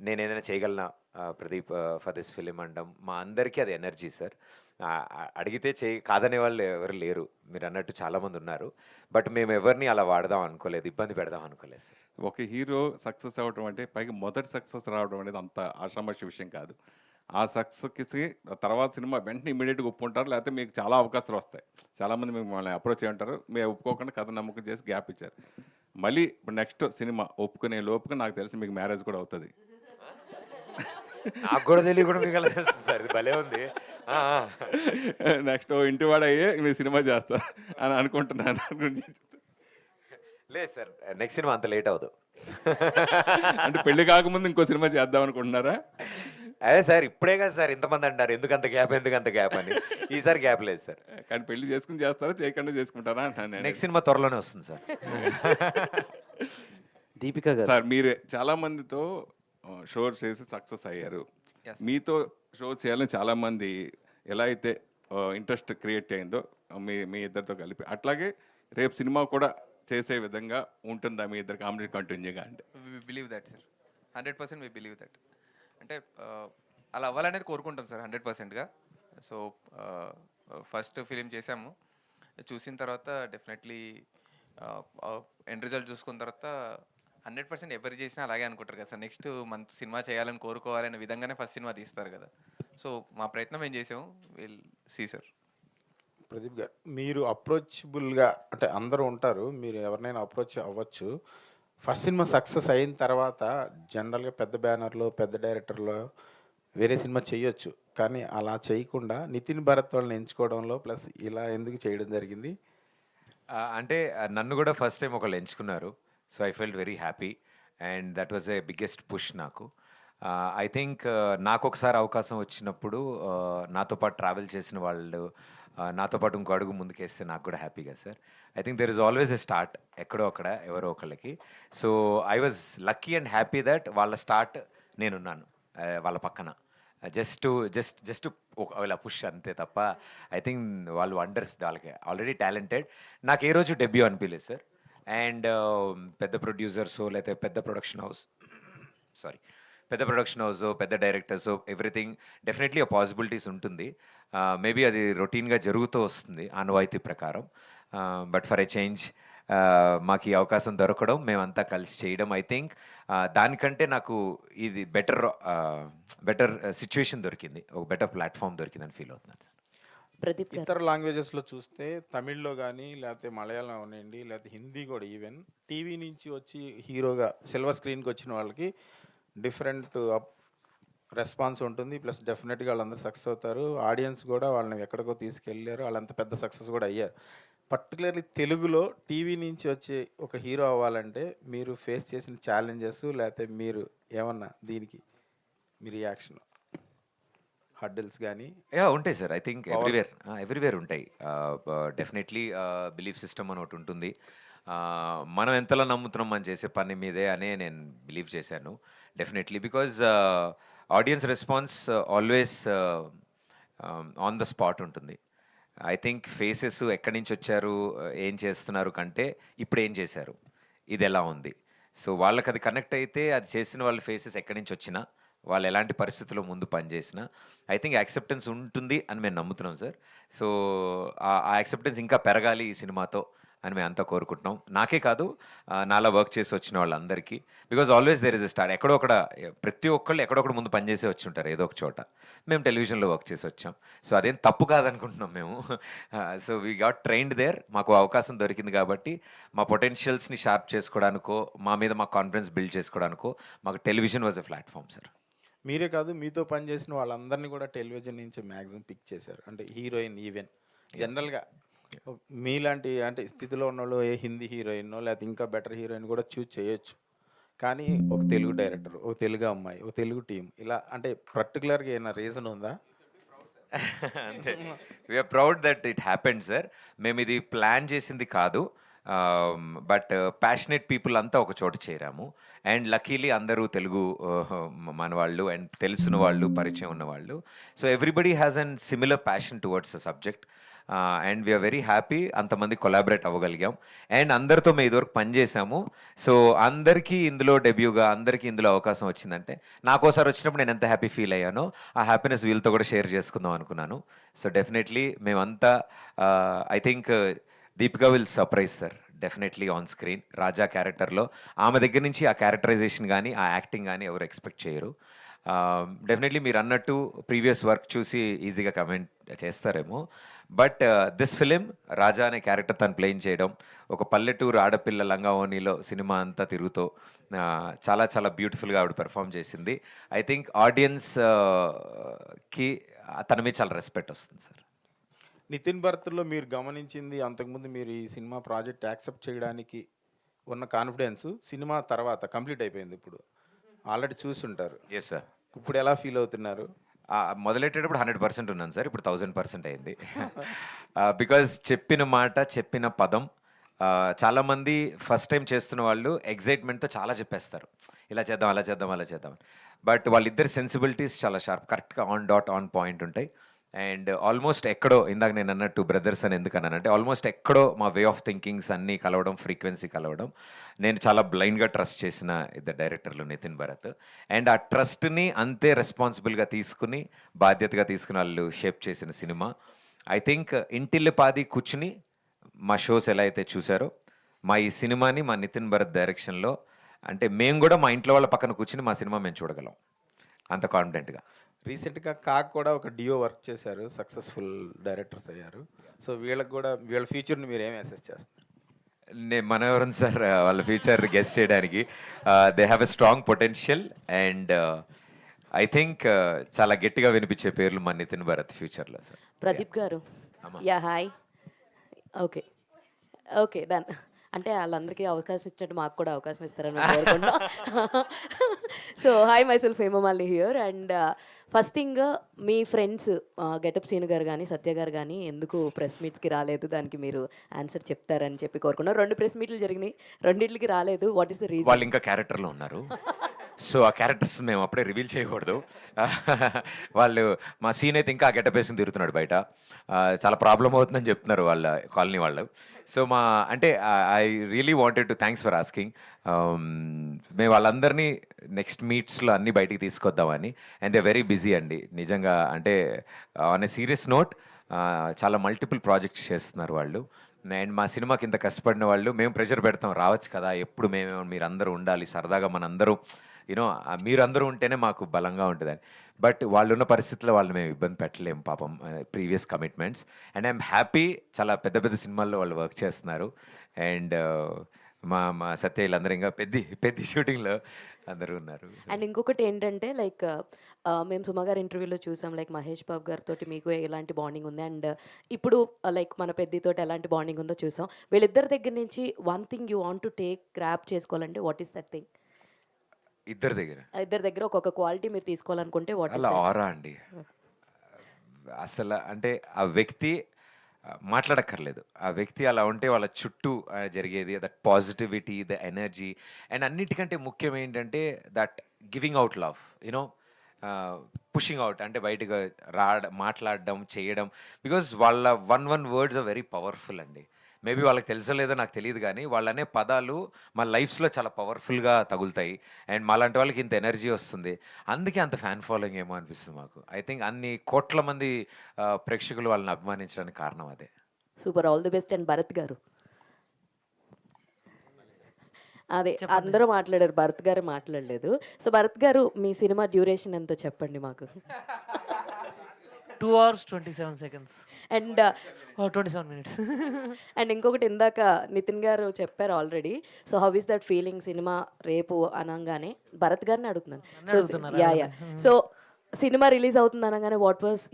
నేను ఏదైనా చేయగలనా ప్రదీప్ ఫర్ దిస్ ఫిలిం అనడం, మా అందరికీ అది ఎనర్జీ సార్. అడిగితే కాదనే వాళ్ళు ఎవరు లేరు, మీరు అన్నట్టు చాలామంది ఉన్నారు. బట్ మేము ఎవరిని అలా వాడదాం అనుకోలేదు, ఇబ్బంది పెడదాం అనుకోలేదు సార్. ఒక హీరో సక్సెస్ అవ్వడం అంటే, పైగా మొదటి సక్సెస్ రావడం అనేది అంత ఆషామాషి విషయం కాదు. ఆ సక్సెస్కి తర్వాత సినిమా వెంటనే ఇమీడియట్గా ఒప్పుకుంటారు, లేకపోతే మీకు చాలా అవకాశాలు వస్తాయి. చాలామంది మిమ్మల్ని అప్రోచ్ అయ్యి ఉంటారు, మేము ఒప్పుకోకుండా కథ నమ్మకం చేసి గ్యాప్ ఇచ్చారు. మళ్ళీ ఇప్పుడు నెక్స్ట్ సినిమా ఒప్పుకునే లోపుగా నాకు తెలిసి మీకు మ్యారేజ్ కూడా అవుతుంది. నాకు కూడా తెలియ కూడా మీకు ఎలా తెలుస్తుంది సార్, ఇది భలే ఉంది. నెక్స్ట్ ఇంటివాడ అయ్యే మీరు సినిమా చేస్తారు అని అనుకుంటున్నాను. లేదు సార్, నెక్స్ట్ సినిమా అంత లేట్ అవ్వదు. అంటే పెళ్లి కాకముందు ఇంకో సినిమా చేద్దాం అనుకుంటున్నారా? అదే సార్, ఇప్పుడే కదా సార్ ఇంతమంది అంటారు ఎందుకంత గ్యాప్ అని. ఈసారి గ్యాప్ లేదు సార్. కానీ పెళ్లి చేసుకుని చేస్తారా, చేయకుండా చేసుకుంటారా అంటాను. నెక్స్ట్ సినిమా త్వరలోనే వస్తుంది సార్. దీపిక గారు సార్, మీరు చాలా మందితో షో చేసి సక్సెస్ అయ్యారు. మీతో షో చేయాలని చాలామంది ఎలా అయితే ఇంట్రెస్ట్ క్రియేట్ అయిందో మీ ఇద్దరితో కలిపి, అట్లాగే రేపు సినిమా కూడా చేసే విధంగా ఉంటుందా మీ ఇద్దరు కాంబినేషన్ కంటిన్యూగా? అంటే we believe that sir, 100% we believe that. అంటే అలా అవ్వాలనేది కోరుకుంటాం సార్ 100%గా. సో ఫస్ట్ ఫిలిం చేసాము, చూసిన తర్వాత డెఫినెట్లీ ఎండ్ రిజల్ట్ చూసుకున్న తర్వాత 100% ఎవరు చేసినా అలాగే అనుకుంటారు కదా సార్. నెక్స్ట్ మంత్ సినిమా చేయాలని కోరుకోవాలనే విధంగానే ఫస్ట్ సినిమా తీస్తారు కదా. సో మా ప్రయత్నం ఏం చేసాము, విల్ సీ సార్. ప్రదీప్ గారు, మీరు అప్రోచబుల్గా అంటే అందరూ ఉంటారు, మీరు ఎవరినైనా అప్రోచ్ అవ్వచ్చు. ఫస్ట్ సినిమా సక్సెస్ అయిన తర్వాత జనరల్గా పెద్ద బ్యానర్లో పెద్ద డైరెక్టర్లో వేరే సినిమా చేయొచ్చు, కానీ అలా చేయకుండా నితిన్ భరత్ వాళ్ళని ఎంచుకోవడంలో ప్లస్ ఇలా ఎందుకు చేయడం జరిగింది? అంటే నన్ను కూడా ఫస్ట్ టైం ఒకళ్ళు ఎంచుకున్నారు. So I felt very happy and that was a biggest push నాకు. ఐ థింక్ నాకు ఒకసారి అవకాశం వచ్చినప్పుడు నాతో పాటు ట్రావెల్ చేసిన వాళ్ళు నాతో పాటు ఇంకో అడుగు ముందుకేస్తే నాకు కూడా హ్యాపీగా sir. I think there is always a start ఎక్కడో అక్కడ ఎవరో ఒకళ్ళకి. So I was lucky and happy that వాళ్ళ స్టార్ట్ నేనున్నాను వాళ్ళ పక్కన. జస్ట్ ఇలా పుష్ అంతే తప్ప ఐ థింక్ వాళ్ళు వండర్స్, వాళ్ళకి ఆల్రెడీ టాలెంటెడ్. నాకు ఏ రోజు డెబ్యూ అనిపించలేదు సార్. అండ్ పెద్ద ప్రొడ్యూసర్స్ లేకపోతే పెద్ద ప్రొడక్షన్ హౌస్ పెద్ద డైరెక్టర్స్ ఎవ్రీథింగ్ డెఫినెట్లీ ఆ పాసిబిలిటీస్ ఉంటుంది. మేబీ అది రొటీన్గా జరుగుతూ వస్తుంది ఆనవాయితీ ప్రకారం. బట్ ఫర్ ఎ చేంజ్ మాకు ఈ అవకాశం దొరకడం, మేమంతా కలిసి చేయడం, ఐ థింక్ దానికంటే నాకు ఇది బెటర్ సిచ్యువేషన్ దొరికింది, ఒక బెటర్ ప్లాట్ఫామ్ దొరికిందని ఫీల్ అవుతున్నాను సార్. ప్రదీప్ గారు. ఇతర లాంగ్వేజెస్లో చూస్తే తమిళ్లో కానీ లేకపోతే మలయాళం అవనండి లేకపోతే హిందీ కూడా ఈవెన్ టీవీ నుంచి వచ్చి హీరోగా సిల్వర్ స్క్రీన్కి వచ్చిన వాళ్ళకి డిఫరెంట్ రెస్పాన్స్ ఉంటుంది. ప్లస్ డెఫినెట్గా వాళ్ళందరూ సక్సెస్ అవుతారు. ఆడియన్స్ కూడా వాళ్ళని ఎక్కడికో తీసుకెళ్ళారు, వాళ్ళంత పెద్ద సక్సెస్ కూడా అయ్యారు. పర్టికులర్లీ తెలుగులో టీవీ నుంచి వచ్చే ఒక హీరో అవ్వాలంటే మీరు ఫేస్ చేసిన ఛాలెంజెస్ లేకపోతే మీరు ఏమన్నా దీనికి మీ రియాక్షన్ హడ్డిల్స్ కానీ ఉంటాయి సార్. ఐ థింక్ ఎవ్రీవేర్ ఉంటాయి. డెఫినెట్లీ బిలీఫ్ సిస్టమ్ అని ఒకటి ఉంటుంది. మనం ఎంతలా నమ్ముతున్నాం మనం చేసే పని మీదే అనే నేను బిలీవ్ చేశాను definitely. Because audience response always on the spot ఉంటుంది. ఐ థింక్ ఫేసెస్ ఎక్కడి నుంచి వచ్చారు, ఏం చేస్తున్నారు కంటే ఇప్పుడు ఏం చేశారు, ఇది ఎలా ఉంది, సో వాళ్ళకి అది కనెక్ట్ అయితే అది చేసిన వాళ్ళ ఫేసెస్ ఎక్కడి నుంచి వచ్చినా, వాళ్ళు ఎలాంటి పరిస్థితుల్లో ముందు పనిచేసినా ఐ థింక్ యాక్సెప్టెన్స్ ఉంటుంది అని మేము నమ్ముతున్నాం సార్. సో ఆ యాక్సెప్టెన్స్ ఇంకా పెరగాలి ఈ సినిమాతో అని మేము అంతా కోరుకుంటున్నాం. నాకే కాదు, నాలా వర్క్ చేసి వచ్చిన వాళ్ళందరికీ. Because always there is a start. ఎక్కడొక్కడ ప్రతి ఒక్కళ్ళు ఎక్కడొక్కడ ముందు పనిచేసి వచ్చి ఉంటారు ఏదో ఒక చోట. మేము టెలివిజన్లో వర్క్ చేసి వచ్చాం, సో అదేం తప్పు కాదనుకుంటున్నాం మేము. So we got trained there. మాకు అవకాశం దొరికింది కాబట్టి మా పొటెన్షియల్స్ని షార్ప్ చేసుకోవడానికో, మా మీద మా కాన్ఫిడెన్స్ బిల్డ్ చేసుకోవడానికో మాకు television was a platform sir. మీరే కాదు, మీతో పనిచేసిన వాళ్ళందరినీ కూడా టెలివిజన్ నుంచి మ్యాక్సిమం పిక్ చేశారు. అంటే హీరోయిన్ ఈవెన్ జనరల్గా మీలాంటి అంటే స్థితిలో ఉన్నోళ్ళు ఏ హిందీ హీరోయిన్ లేకపోతే ఇంకా బెటర్ హీరోయిన్ కూడా చూస్ చేయొచ్చు. కానీ ఒక తెలుగు డైరెక్టర్, ఒక తెలుగు అమ్మాయి, ఒక తెలుగు టీం, ఇలా అంటే పర్టికులర్గా ఏమైనా రీజన్ ఉందా? అంటే we're proud that it happened sir. మేము ఇది ప్లాన్ చేసింది కాదు, బట్ ప్యాషనెట్ పీపుల్ అంతా ఒక చోట చేరాము. అండ్ లక్కీలీ అందరూ తెలుగు మన వాళ్ళు అండ్ తెలిసిన వాళ్ళు, పరిచయం ఉన్న వాళ్ళు. So everybody has an similar passion towards a subject. And we're very happy అంతమంది కొలాబరేట్ అవ్వగలిగాం. అండ్ అందరితో మేము ఇదివరకు పనిచేసాము. సో అందరికీ ఇందులో డెబ్యూగా అందరికీ ఇందులో అవకాశం వచ్చిందంటే నాకోసారి వచ్చినప్పుడు నేను ఎంత హ్యాపీ ఫీల్ అయ్యానో ఆ హ్యాపీనెస్ వీళ్ళతో కూడా షేర్ చేసుకుందాం అనుకున్నాను. సో డెఫినెట్లీ మేమంతా I think Deepika will surprise sir definitely on screen. Raja క్యారెక్టర్లో ఆమె దగ్గర నుంచి ఆ క్యారెక్టరైజేషన్ కానీ ఆ యాక్టింగ్ కానీ ఎవరు ఎక్స్పెక్ట్ చేయరు. డెఫినెట్లీ మీరు అన్నట్టు ప్రీవియస్ వర్క్ చూసి ఈజీగా కమెంట్ చేస్తారేమో, బట్ దిస్ ఫిలిం రాజా అనే క్యారెక్టర్ తను ప్లేయింగ్ చేయడం, ఒక పల్లెటూరు ఆడపిల్ల లంగా ఓనీలో సినిమా అంతా తిరుగుతూ చాలా చాలా బ్యూటిఫుల్గా ఆవిడ పెర్ఫామ్ చేసింది. ఐ థింక్ ఆడియన్స్కి తన మీద చాలా రెస్పెక్ట్ వస్తుంది సార్. నితిన్ భరత్లో మీరు గమనించింది, అంతకుముందు మీరు ఈ సినిమా ప్రాజెక్ట్ యాక్సెప్ట్ చేయడానికి ఉన్న కాన్ఫిడెన్స్ సినిమా తర్వాత కంప్లీట్ అయిపోయింది. ఇప్పుడు ఆల్రెడీ చూసుంటారు. Yes sir. ఇప్పుడు ఎలా ఫీల్ అవుతున్నారు? మొదలెట్టేటప్పుడు 100% ఉన్నాను సార్, ఇప్పుడు 1000% అయింది. బికాజ్ చెప్పిన మాట, చెప్పిన పదం, చాలామంది ఫస్ట్ టైం చేస్తున్న వాళ్ళు ఎగ్జైట్మెంట్తో చాలా చెప్పేస్తారు, ఇలా చేద్దాం అలా చేద్దాం అలా చేద్దాం. బట్ వాళ్ళిద్దరి సెన్సిబిలిటీస్ చాలా షార్ప్, కరెక్ట్గా ఆన్ డాట్ ఆన్ పాయింట్ ఉంటాయి. అండ్ ఆల్మోస్ట్ ఎక్కడో ఇందాక నేను అన్నట్టు బ్రదర్స్ అని ఎందుకు అన్నానంటే ఆల్మోస్ట్ ఎక్కడో మా వే ఆఫ్ థింకింగ్స్ అన్నీ కలవడం, ఫ్రీక్వెన్సీ కలవడం. నేను చాలా బ్లైండ్గా ట్రస్ట్ చేసిన ఇద్దరు డైరెక్టర్లు నితిన్ భరత్. అండ్ ఆ ట్రస్ట్ని అంతే రెస్పాన్సిబుల్గా తీసుకుని, బాధ్యతగా తీసుకుని వాళ్ళు షేప్ చేసిన సినిమా. ఐ థింక్ ఇంటిల్లిపాది కూర్చుని మా షోస్ ఎలా అయితే చూసారో, మా ఈ సినిమాని మా నితిన్ భరత్ డైరెక్షన్లో అంటే మేము కూడా మా ఇంట్లో వాళ్ళ పక్కన కూర్చుని మా సినిమా మేము చూడగలం అంత కాన్ఫిడెంట్గా. రీసెంట్గా కాక్ కూడా ఒక డియో వర్క్ చేశారు, సక్సెస్ఫుల్ డైరెక్టర్స్ అయ్యారు. సో వీళ్ళకి కూడా వీళ్ళ ఫ్యూచర్ని మీరు ఏం అసెస్ చేస్తారు? మనం ఎవరు సార్ వాళ్ళ ఫ్యూచర్ గెస్ట్ చేయడానికి? They have a strong potential and I think చాలా గట్టిగా వినిపించే పేర్లు మా నితిన్ భరత్ ఫ్యూచర్లో సార్. ప్రదీప్ గారు. Yeah hi. Okay. Okay done. అంటే వాళ్ళందరికీ అవకాశం ఇచ్చినట్టు మాకు కూడా అవకాశం ఇస్తారని మేము కోరుకుంటాం. So hi myself Hemamalini here. And first thing, మీ ఫ్రెండ్స్ గెటప్ సీను గారు కానీ సత్య గారు కానీ ఎందుకు ప్రెస్ మీట్స్కి రాలేదు, దానికి మీరు ఆన్సర్ చెప్తారని చెప్పి కోరుకున్నాం. 2 ప్రెస్ మీట్లు జరిగినాయి, రెండింటికి రాలేదు. What is the reason? వాళ్ళు ఇంకా క్యారెక్టర్లో ఉన్నారు. సో ఆ క్యారెక్టర్స్ మేము అప్పుడే రివీల్ చేయకూడదు. వాళ్ళు మా సీన్ అయితే ఇంకా గెటప్ వేసుకుని తిరుగుతున్నాడు బయట. చాలా ప్రాబ్లం అవుతుందని చెప్తున్నారు వాళ్ళ కాలనీ వాళ్ళు. సో మా అంటే I really wanted to thanks for asking. మేము వాళ్ళందరినీ నెక్స్ట్ మీట్స్లో అన్నీ బయటికి తీసుకొద్దామని. అండ్ దే వెరీ బిజీ అండి నిజంగా. అంటే ఆన్ ఏ సీరియస్ నోట్ చాలా మల్టిపుల్ ప్రాజెక్ట్స్ చేస్తున్నారు వాళ్ళు. అండ్ మా సినిమాకి ఇంత కష్టపడిన వాళ్ళు, మేము ప్రెషర్ పెడతాం రావచ్చు కదా, ఎప్పుడు మీరు అందరూ ఉండాలి సరదాగా, మనందరూ యూనో మీరు అందరూ ఉంటేనే మాకు బలంగా ఉంటుందని. బట్ వాళ్ళు ఉన్న పరిస్థితుల్లో వాళ్ళు మేము ఇబ్బంది పెట్టలేము పాపం, previous commitments. And I'm happy, చాలా పెద్ద పెద్ద సినిమాల్లో వాళ్ళు వర్క్ చేస్తున్నారు. అండ్ మా సత్య వీళ్ళందరూ ఇంకా పెద్ద షూటింగ్లో అందరూ ఉన్నారు. అండ్ ఇంకొకటి ఏంటంటే లైక్ మేము సుమ గారి ఇంటర్వ్యూలో చూసాం, లైక్ మహేష్ బాబు గారితో మీకు ఎలాంటి బాండింగ్ ఉంది, అండ్ ఇప్పుడు లైక్ మన పెద్దితో ఎలాంటి బాండింగ్ ఉందో చూసాం. వీళ్ళిద్దరి దగ్గర నుంచి one thing you want to take grab చేసుకోవాలంటే వాట్ ఈస్ దట్ థింగ్? ఇద్దరి దగ్గర ఒక్కొక్క క్వాలిటీ మీరు తీసుకోవాలనుకుంటే వాట్ అలా ఆరా అండి. అసలు అంటే ఆ వ్యక్తి మాట్లాడక్కర్లేదు, ఆ వ్యక్తి అలా ఉంటే వాళ్ళ చుట్టూ జరిగేది that positivity, the energy. And అన్నిటికంటే ముఖ్యం ఏంటంటే that giving out love, you know pushing out, అంటే బయటకు మాట్లాడడం చేయడం. బికాజ్ వాళ్ళ own words are very powerful అండి. మేబీ వాళ్ళకి తెలుసో లేదో నాకు తెలియదు కానీ వాళ్ళనే పదాలు మా లైఫ్స్లో చాలా పవర్ఫుల్గా తగులుతాయి. అండ్ మాలాంటి వాళ్ళకి ఇంత ఎనర్జీ వస్తుంది, అందుకే అంత ఫ్యాన్ ఫాలోయింగ్ ఏమో అనిపిస్తుంది మాకు. ఐ థింక్ అన్ని కోట్ల మంది ప్రేక్షకులు వాళ్ళని అభిమానించడానికి కారణం అదే. Super, all the best. And Bharat గారు, అదే అందరూ మాట్లాడారు, భరత్ గారు మాట్లాడలేదు. సో భరత్ గారు, మీ సినిమా డ్యూరేషన్ ఎంతో చెప్పండి మాకు. 2 hours 27 seconds. And 27 minutes. And ఇంకొకటి, ఇందాక నితిన్ గారు చెప్పారు already. So how is that feeling cinema రేపు అనగానే? భరత్ గారిని అడుగుతున్నాను. So yeah so cinema release అవుతుంది అనగానే వాట్ వాజ్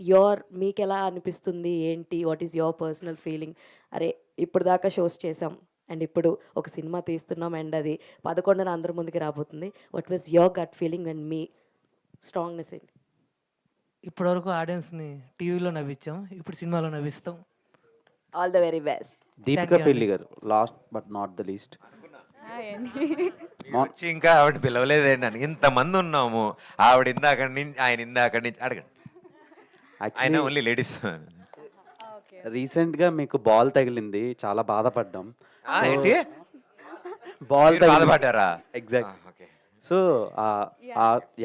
మీకు ఎలా అనిపిస్తుంది ఏంటి, what is your personal feeling? అరే ఇప్పుడు దాకా షోస్ చేసాం అండ్ ఇప్పుడు ఒక సినిమా తీస్తున్నాం అండ్ అది 11న అందరి ముందుకి రాబోతుంది. What was your gut feeling and మీ స్ట్రాంగ్నెస్ ఏంటి? ఇప్పటివరకు ఆడియన్స్ని టీవీలో నవ్వించాం, ఇప్పుడు సినిమాలో నవ్విస్తాం. All the very best. Deepika Pilli గారు, last but not the least. వచ్చి ఇంకా ఆవిడ పిలవలేదేంటి, ఇంతమంది ఉన్నాము, ఆవిడ ఇందాక నుంచి ఆయన ఇందాక నుంచి అడగండి. ఆయన ఓన్లీ లేడీస్. రీసెంట్గా మీకు బాల్ తగిలింది, చాలా బాధపడ్డాం. ఏంటి బాల్ బాధపడ్డారా? ఎగ్జాక్ట్. సో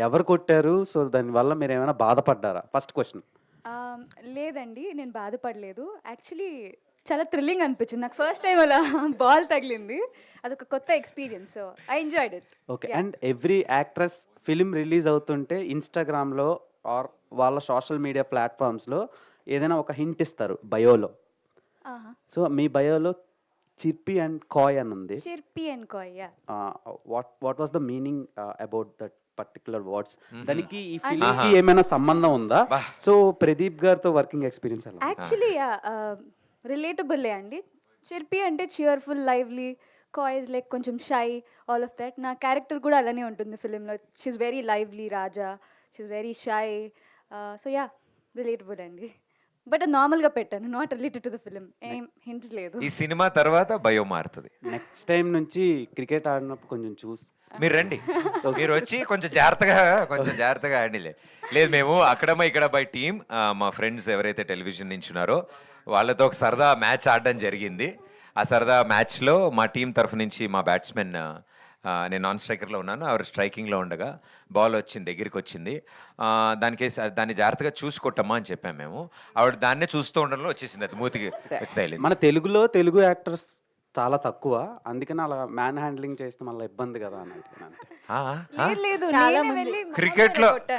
ఎవరు కొట్టారు? సో దానివల్ల మీరు ఏమైనా బాధపడ్డారా? First question. లేదండి, నేను బాధపడలేదు. యాక్చువల్లీ చాలా థ్రిల్లింగ్ అనిపించింది నాకు ఫస్ట్ టైం అలా బాల్ తగిలింది. అదొక కొత్త experience. So I enjoyed it. Okay. And every actress film release అవుతుంటే ఇన్స్టాగ్రామ్లో ఆర్ వాళ్ళ సోషల్ మీడియా ప్లాట్ఫామ్స్లో ఏదైనా ఒక హింట్ ఇస్తారు బయోలో. సో మీ బయోలో చిర్పి అండ్ కాయ్ అని ఉంది. చిర్పి and Kai, yeah. What was the meaning about that particular words? దానికి ఈ ఫిలిం కి ఏమైనా సంబంధం ఉందా? సో ప్రదీప్ గారితో వర్కింగ్ ఎక్స్పీరియన్స్ ఎలా? యాక్చువల్లీ రిలేటబుల్ అండి. చిర్పి అంటే చియర్ఫుల్, లైవ్లీ. కాయ్ ఇస్ లైక్ కొంచెం షై, ఆల్ ఆఫ్ దట్. నా క్యారెక్టర్ కూడా అలానే ఉంటుంది ఫిలింలో. She's very lively Raja, she's very shy. So yeah, relatable అండి. బట్ నార్మల్గా పెట్టాను, not related to the film. ఏం హింట్స్ లేదు. ఈ సినిమా తర్వాత బయో మారుతుంది. నెక్స్ట్ టైం నుంచి క్రికెట్ ఆడినప్పుడు కొంచెం చూసి మీరు రండి, మీరు వచ్చి కొంచెం జాగ్రత్తగా ఆడిలే. లేదు, మేము అక్కడమ్మా ఇక్కడ బై టీమ్, మా ఫ్రెండ్స్ ఎవరైతే టెలివిజన్ నుంచి ఉన్నారో వాళ్ళతో ఒక సరదా మ్యాచ్ ఆడడం జరిగింది. ఆ సరదా మ్యాచ్లో మా టీం తరఫు నుంచి మా బ్యాట్స్మెన్, నేను నాన్ స్ట్రైకర్లో ఉన్నాను, ఆవిడ స్ట్రైకింగ్లో ఉండగా బాల్ వచ్చింది, దగ్గరికి వచ్చింది. దాన్ని జాగ్రత్తగా చూసుకొట్టమ్మా అని చెప్పాము మేము. ఆవిడ దాన్నే చూస్తూ ఉండడంలో వచ్చేసింది, అది మూతికి వచ్చి. మన తెలుగు యాక్టర్స్ చాలా తక్కువ, అందుకని అలా మ్యాన్ హ్యాండ్లింగ్ చేస్తే మళ్ళీ ఇబ్బంది కదా అని.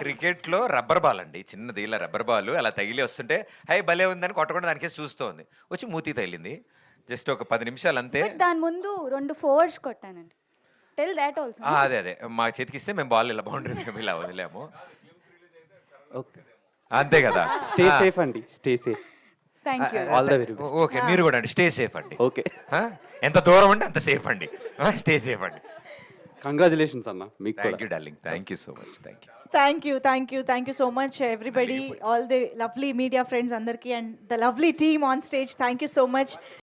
క్రికెట్లో రబ్బర్ బాల్ అండి, చిన్నది ఇలా రబ్బర్ బాల్ అలా తగిలి వస్తుంటే హై భలే ఉందని కొట్టకుండా దానికే చూస్తోంది, వచ్చి మూతి తగిలింది. జస్ట్ ఒక 10 నిమిషాలు అంతే. దాని ముందు 2 ఫోర్స్ కొట్టానండి. Tell that also. అదే మా చేతికిస్తే మేము బాల్ ఇలా బౌండరీ మేము ఇలా వదిలేము. ఓకే, అంతే కదా. స్టే సేఫ్ అండి, stay safe. Thank you. All the very best. Okay మీరు కూడా అండి స్టే సేఫ్ అండి. ఓకే, ఎంత దూరం అంటే అంత సేఫ్ అండి. స్టే సేఫ్ అండి. కంగ్రాచులేషన్స్ అన్న మీకు కూడా. Thank you darling, thank you so much, thank you. Thank you so much, everybody, all the lovely media friends, andarki, and the lovely team on stage. Thank you so much.